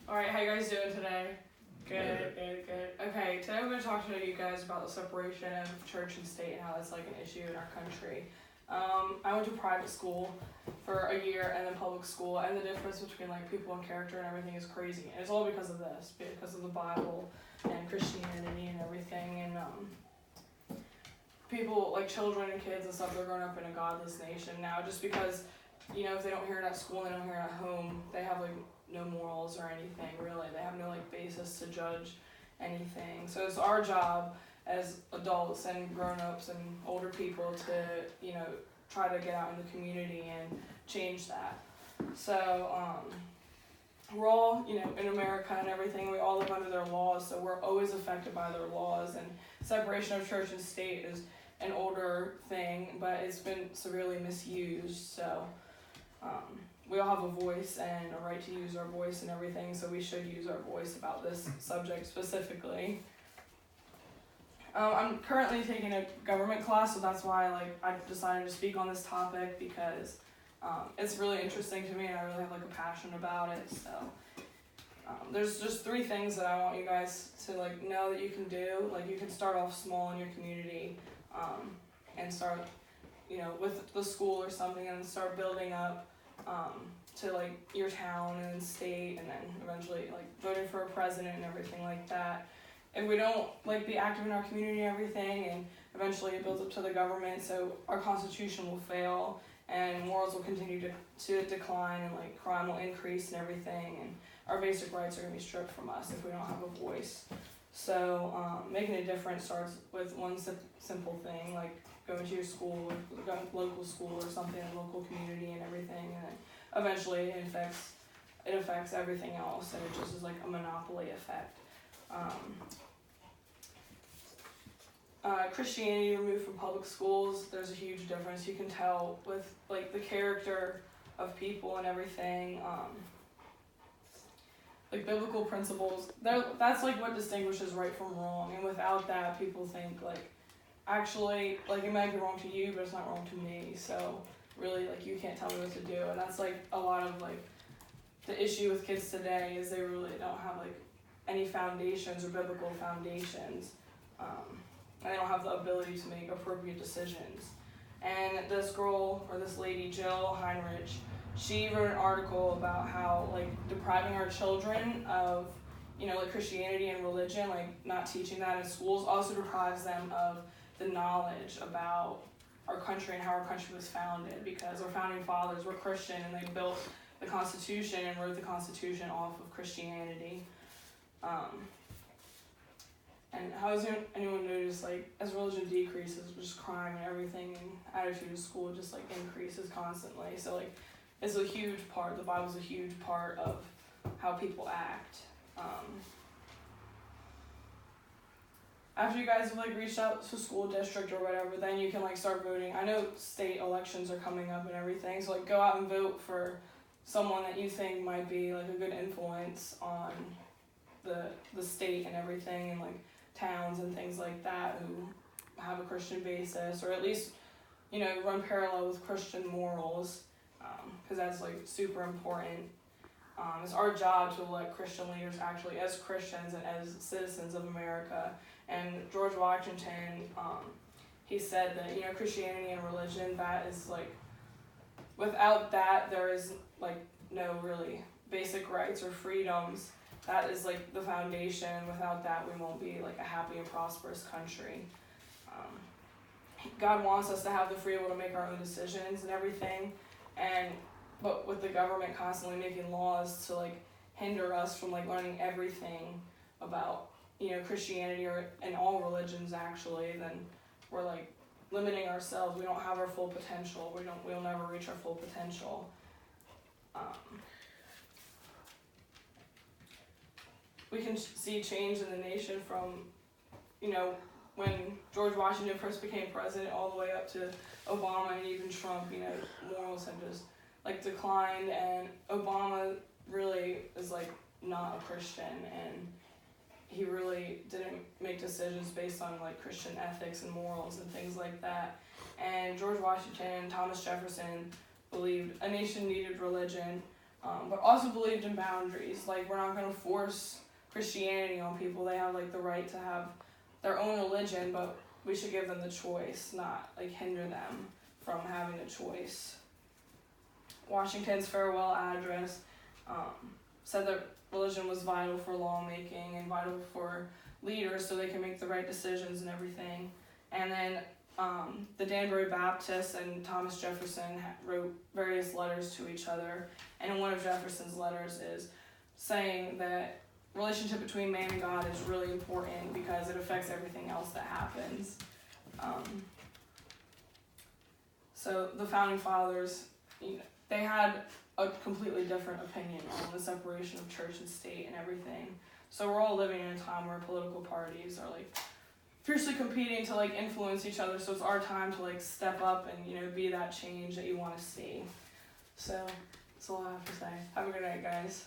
Alright, how you guys doing today? Good. Okay, today I'm going to talk to you guys about the separation of church and state and how that's like an issue in our country. I went to private school for a year and then public school, and the difference between like people and character and everything is crazy. And it's all because of this, because of the Bible and Christianity and everything. And people, like children and kids and stuff, they're growing up in a godless nation now just because, if they don't hear it at school and they don't hear it at home, they have like no morals or anything really. They have no like basis to judge anything. So it's our job as adults and grown-ups and older people to, try to get out in the community and change that. So we're all, in America and everything, we all live under their laws, so we're always affected by their laws. And separation of church and state is an older thing, but it's been severely misused. So we all have a voice and a right to use our voice and everything, so we should use our voice about this subject specifically. I'm currently taking a government class, so that's why I decided to speak on this topic, because it's really interesting to me and I really have a passion about it. So there's just 3 things that I want you guys to know that you can do. You can start off small in your community and start with the school or something, and start building up to your town and state, and then eventually voting for a president and everything like that. If we don't be active in our community and everything, and eventually it builds up to the government, so our constitution will fail and morals will continue to decline, and crime will increase and everything, and our basic rights are going to be stripped from us if we don't have a voice. So making a difference starts with one simple thing, like going to your school, local school or something, local community and everything, and then eventually it affects everything else, and it just is a monopoly effect. Christianity removed from public schools, there's a huge difference. You can tell with the character of people and everything. Biblical principles, that's what distinguishes right from wrong, and without that people think actually it might be wrong to you, but it's not wrong to me, so really you can't tell me what to do. And that's a lot of the issue with kids today, is they really don't have any foundations or biblical foundations, and they don't have the ability to make appropriate decisions. And this girl, or this lady, Jill Heinrich, she wrote an article about how depriving our children of Christianity and religion, not teaching that in schools, also deprives them of the knowledge about our country and how our country was founded, because our founding fathers were Christian and they built the Constitution and wrote the Constitution off of Christianity. And how has anyone noticed, as religion decreases, just crime and everything and attitude in school just increases constantly. So it's a huge part, the Bible's a huge part of how people act. After you guys have reached out to school district or whatever, then you can start voting. I know state elections are coming up and everything, so go out and vote for someone that you think might be a good influence on the state and everything, and towns and things like that who have a Christian basis, or at least run parallel with Christian morals, because that's super important. It's our job to elect Christian leaders actually as Christians and as citizens of America. And George Washington, he said that Christianity and religion, that is without that there is no really basic rights or freedoms. That is the foundation. Without that we won't be a happy and prosperous country. God wants us to have the freedom to make our own decisions and everything, but with the government constantly making laws to hinder us from learning everything about Christianity and all religions actually, then we're limiting ourselves. We don't have our full potential. We'll never reach our full potential. We can see change in the nation from when George Washington first became president all the way up to Obama and even Trump. Morals have just declined, and Obama really is not a Christian, and he really didn't make decisions based on Christian ethics and morals and things like that. And George Washington and Thomas Jefferson believed a nation needed religion, but also believed in boundaries. Like, we're not going to force Christianity on people. They have like the right to have their own religion, but we should give them the choice, not like hinder them from having a choice. Washington's farewell address said that religion was vital for lawmaking and vital for leaders so they can make the right decisions and everything. And then the Danbury Baptists and Thomas Jefferson wrote various letters to each other. And in one of Jefferson's letters is saying that relationship between man and God is really important because it affects everything else that happens. So the Founding Fathers, they had a completely different opinion on the separation of church and state and everything. So we're all living in a time where political parties are like fiercely competing to like influence each other. So it's our time to like step up and be that change that you want to see. So that's all I have to say. Have a good night, guys.